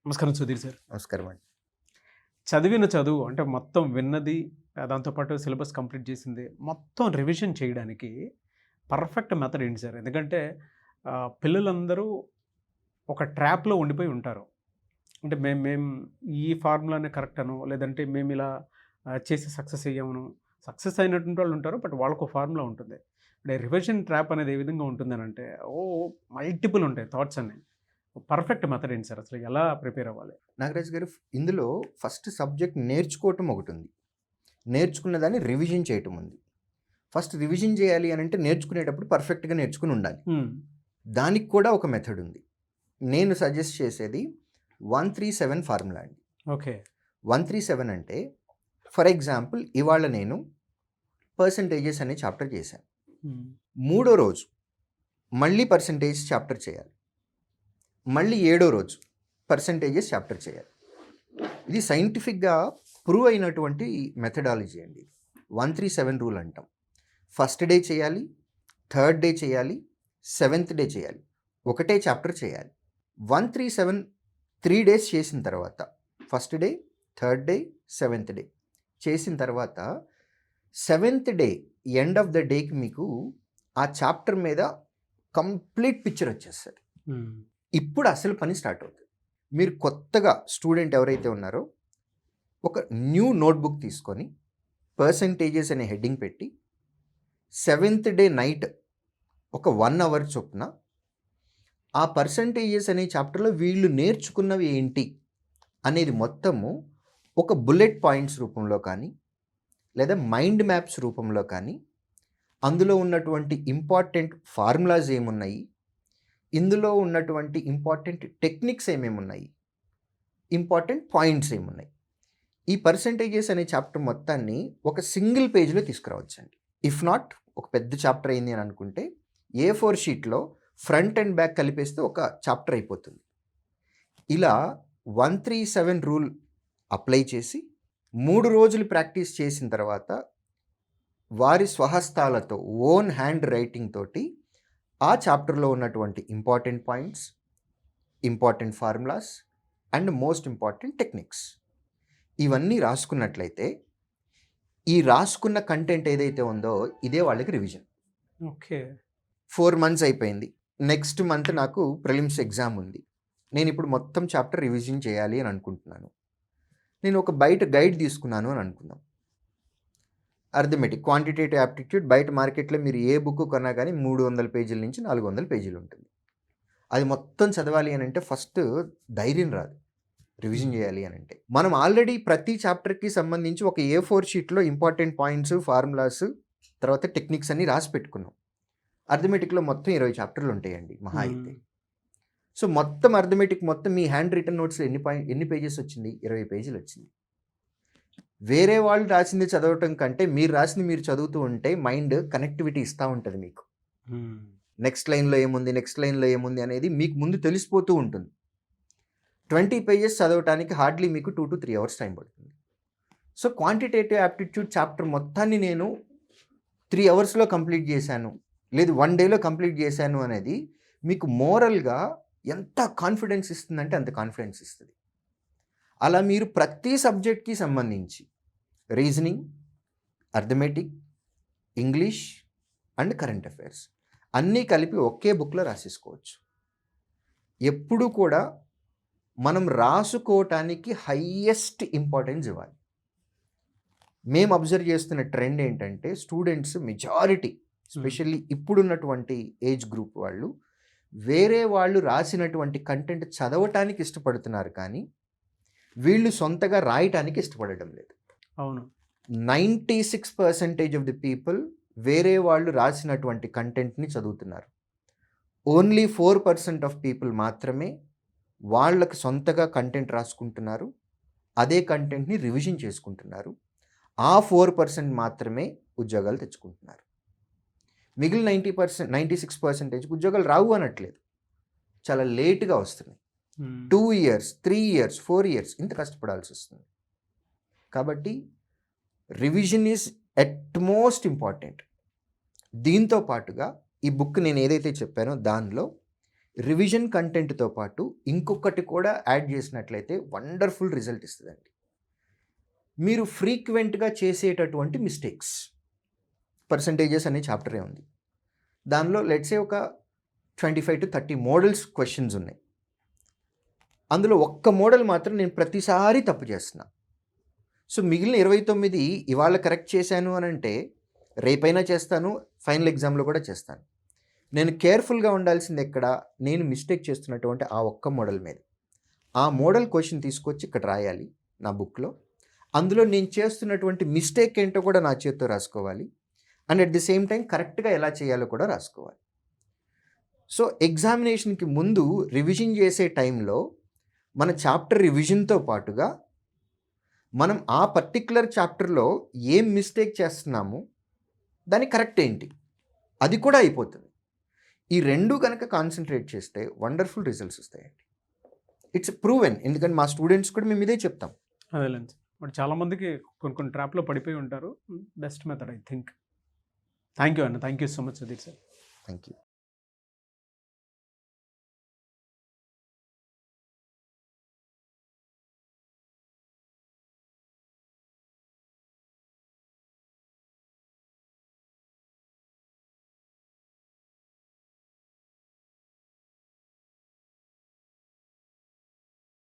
నమస్కారం సుధీర్ సార్. నమస్కారం అండి. చదివిన చదువు అంటే మొత్తం విన్నది, దాంతో పాటు సిలబస్ కంప్లీట్ చేసింది, మొత్తం రివిజన్ చేయడానికి పర్ఫెక్ట్ మెథడ్ ఏంటి సార్? ఎందుకంటే పిల్లలందరూ ఒక ట్రాప్‌లో ఉండిపోయి ఉంటారు. అంటే మేము ఈ ఫార్ములానే కరెక్ట్ అనో, లేదంటే మేమిలా చేసి సక్సెస్ అయ్యామనో, సక్సెస్ అయినటువంటి వాళ్ళు ఉంటారు. బట్ వాళ్ళకో ఫార్ములా ఉంటుంది. అంటే రివిజన్ ట్రాప్ అనేది ఏ విధంగా ఉంటుందనంటే, మల్టిపుల్ ఉంటాయి థాట్స్ అన్నీ. పర్ఫెక్ట్ మెథడ్ ఏంటి సార్? అసలు ఎలా ప్రిపేర్ అవ్వాలి? నాగరాజ్ గారు, ఇందులో ఫస్ట్ సబ్జెక్ట్ నేర్చుకోవటం ఒకటుంది. నేర్చుకున్న దాన్ని రివిజన్ చేయటం ఉంది. ఫస్ట్ రివిజన్ చేయాలి అని అంటే నేర్చుకునేటప్పుడు పర్ఫెక్ట్గా నేర్చుకుని ఉండాలి. దానికి కూడా ఒక మెథడ్ ఉంది. నేను సజెస్ట్ చేసేది 137 ఫార్ములా అండి. ఓకే. 137 అంటే ఫర్ ఎగ్జాంపుల్ ఇవాళ నేను పర్సంటేజెస్ అనే చాప్టర్ చేశాను. మూడో రోజు మళ్ళీ పర్సంటేజ్ చాప్టర్ చేయాలి. మళ్ళీ ఏడో రోజు పర్సంటేజెస్ చాప్టర్ చేయాలి. ఇది సైంటిఫిక్గా ప్రూవ్ అయినటువంటి మెథడాలజీ అండి. 137 రూల్ అంటాం. ఫస్ట్ డే చేయాలి, థర్డ్ డే చేయాలి, సెవెంత్ డే చేయాలి. ఒకటే చాప్టర్ చేయాలి. 137 3 డేస్ చేసిన తర్వాత, first day, third day, seventh day చేసిన తర్వాత, seventh day end of the డేకి మీకు ఆ చాప్టర్ మీద కంప్లీట్ పిక్చర్ వచ్చేస్తుంది. ఇప్పుడు అసలు పని స్టార్ట్ అవుతుంది. మీరు కొత్తగా స్టూడెంట్ ఎవరైతే ఉన్నారో ఒక న్యూ నోట్బుక్ తీసుకొని పర్సంటేజెస్ అనే హెడ్డింగ్ పెట్టి సెవెంత్ డే నైట్ ఒక 1 అవర్ చొప్పున ఆ పర్సంటేజెస్ అనే చాప్టర్లో వీళ్ళు నేర్చుకున్నవి ఏంటి అనేది మొత్తము ఒక బుల్లెట్ పాయింట్స్ రూపంలో కానీ లేదా మైండ్ మ్యాప్స్ రూపంలో కానీ, అందులో ఉన్నటువంటి ఇంపార్టెంట్ ఫార్ములాస్ ఏమున్నాయి, ఇందులో ఉన్నటువంటి ఇంపార్టెంట్ టెక్నిక్స్ ఏమేమి ఉన్నాయి, ఇంపార్టెంట్ పాయింట్స్ ఏమున్నాయి, ఈ పర్సంటేజెస్ అనే చాప్టర్ మొత్తాన్ని ఒక సింగిల్ పేజ్లో తీసుకురావచ్చండి. ఇఫ్ నాట్ ఒక పెద్ద చాప్టర్ అయింది అని అనుకుంటే A4 షీట్లో ఫ్రంట్ అండ్ బ్యాక్ కలిపేస్తే ఒక చాప్టర్ అయిపోతుంది. ఇలా 137 రూల్ అప్లై చేసి 3 రోజులు ప్రాక్టీస్ చేసిన తర్వాత వారి స్వహస్తాలతో ఓన్ హ్యాండ్ రైటింగ్ తోటి ఆ చాప్టర్లో ఉన్నటువంటి important points, important formulas and most important techniques ఇవన్నీ రాసుకున్నట్లయితే ఈ రాసుకున్న కంటెంట్ ఏదైతే ఉందో ఇదే వాళ్ళకి రివిజన్. ఓకే. 4 మంత్స్ అయిపోయింది. నెక్స్ట్ మంత్ నాకు ప్రిలిమ్స్ ఎగ్జామ్ ఉంది. నేను ఇప్పుడు మొత్తం చాప్టర్ రివిజన్ చేయాలి అని అనుకుంటున్నాను. నేను ఒక బయట గైడ్ తీసుకున్నాను అని అనుకుందాం. అర్థమెటిక్, క్వాంటిటేటివ్ యాప్టిట్యూడ్ బయట మార్కెట్లో మీరు ఏ బుక్ కొన్నా కానీ 300 పేజీల నుంచి 400 పేజీలు ఉంటుంది. అది మొత్తం చదవాలి అని అంటే ఫస్ట్ ధైర్యం రాదు. రివిజన్ చేయాలి అని అంటే మనం ఆల్రెడీ ప్రతి చాప్టర్కి సంబంధించి ఒక A4 షీట్లో ఇంపార్టెంట్ పాయింట్స్, ఫార్ములాస్, తర్వాత టెక్నిక్స్ అన్ని రాసి పెట్టుకున్నాం. అర్థమెటిక్లో మొత్తం 20 చాప్టర్లు ఉంటాయండి మహా అయితే. సో మొత్తం అర్థమెటిక్ మొత్తం మీ హ్యాండ్ రిటన్ నోట్స్లో ఎన్ని పేజెస్ వచ్చింది? 20 పేజీలు వచ్చింది. వేరే వాళ్ళు రాసింది చదవటం కంటే మీరు రాసింది మీరు చదువుతూ ఉంటే మైండ్ కనెక్టివిటీ ఇస్తూ ఉంటుంది మీకు. నెక్స్ట్ లైన్లో ఏముంది, నెక్స్ట్ లైన్లో ఏముంది అనేది మీకు ముందు తెలిసిపోతూ ఉంటుంది. 20 పేజెస్ చదవటానికి హార్డ్లీ మీకు 2 to 3 అవర్స్ టైం పడుతుంది. సో క్వాంటిటేటివ్ యాప్టిట్యూడ్ చాప్టర్ మొత్తాన్ని నేను 3 అవర్స్లో కంప్లీట్ చేశాను, లేదు 1 డేలో కంప్లీట్ చేశాను అనేది మీకు మోరల్గా ఎంత కాన్ఫిడెన్స్ ఇస్తుందంటే అంత కాన్ఫిడెన్స్ ఇస్తుంది. అలా మీరు ప్రతి సబ్జెక్ట్కి సంబంధించి reasoning, arithmetic, English and current affairs అన్నీ కలిపి ఒకే బుక్లో రాసేసుకోవచ్చు. ఎప్పుడూ కూడా మనం రాసుకోవటానికి హైయెస్ట్ ఇంపార్టెన్స్ ఇవ్వాలి. మేము అబ్జర్వ్ చేస్తున్న ట్రెండ్ ఏంటంటే స్టూడెంట్స్ మెజారిటీ స్పెషల్లీ ఇప్పుడున్నటువంటి ఏజ్ గ్రూప్ వాళ్ళు వేరే వాళ్ళు రాసినటువంటి కంటెంట్ చదవటానికి ఇష్టపడుతున్నారు, కానీ వీళ్ళు సొంతగా రాయటానికి ఇష్టపడటం లేదు. అవును. 96% ఆఫ్ ది పీపుల్ వేరే వాళ్ళు రాసినటువంటి కంటెంట్ని చదువుతున్నారు. ఓన్లీ 4% ఆఫ్ పీపుల్ మాత్రమే వాళ్ళకి సొంతగా కంటెంట్ రాసుకుంటున్నారు, అదే కంటెంట్ని రివిజన్ చేసుకుంటున్నారు. ఆ 4% మాత్రమే ఉద్యోగాలు తెచ్చుకుంటున్నారు. మిగిలిన 96% ఉద్యోగాలు రావు అనట్లేదు, చాలా లేట్గా వస్తున్నాయి. 2 years, 3 years, 4 years ఇంత కష్టపడాల్సి వస్తుంది. కాబట్టి revision is at most important. దీంతో పాటుగా ఈ బుక్ నేను ఏదైతే చెప్పానో దానిలో రివిజన్ కంటెంట్తో పాటు ఇంకొకటి కూడా యాడ్ చేసినట్లయితే వండర్ఫుల్ రిజల్ట్ ఇస్తుందండి. మీరు ఫ్రీక్వెంట్గా చేసేటటువంటి మిస్టేక్స్ పర్సంటేజెస్ అనే చాప్టరే ఉంది. దానిలో లెట్సే ఒక 25 to 30 మోడల్స్ క్వశ్చన్స్ ఉన్నాయి. అందులో ఒక్క మోడల్ మాత్రం నేను ప్రతిసారి తప్పు చేస్తున్నా. సో మిగిలిన 29 ఇవాళ కరెక్ట్ చేశాను అని అంటే రేపైనా చేస్తాను, ఫైనల్ ఎగ్జామ్లో కూడా చేస్తాను. నేను కేర్ఫుల్గా ఉండాల్సింది ఎక్కడ, నేను మిస్టేక్ చేస్తున్నటువంటి ఆ ఒక్క మోడల్ మీద. ఆ మోడల్ క్వశ్చన్ తీసుకొచ్చి ఇక్కడ రాయాలి నా బుక్లో. అందులో నేను చేస్తున్నటువంటి మిస్టేక్ ఏంటో కూడా నా చేతితో రాసుకోవాలి. And at the same time కరెక్ట్గా ఎలా చేయాలో కూడా రాసుకోవాలి. సో ఎగ్జామినేషన్కి ముందు రివిజన్ చేసే టైంలో మన చాప్టర్ రివిజన్తో పాటుగా మనం ఆ పర్టిక్యులర్ చాప్టర్లో ఏం మిస్టేక్ చేస్తున్నాము, దాని కరెక్ట్ ఏంటి, అది కూడా అయిపోతుంది. ఈ రెండు కనుక కాన్సన్ట్రేట్ చేస్తే వండర్ఫుల్ రిజల్ట్స్ వస్తాయండి. It's proven. ఎందుకంటే మా స్టూడెంట్స్ కూడా మేము ఇదే చెప్తాం. అదేలేండి. బట్ చాలామందికి కొన్ని ట్రాప్లో పడిపోయి ఉంటారు. Best method I think. Thank you అన్న. Thank you so much Sudheer sir. Thank you.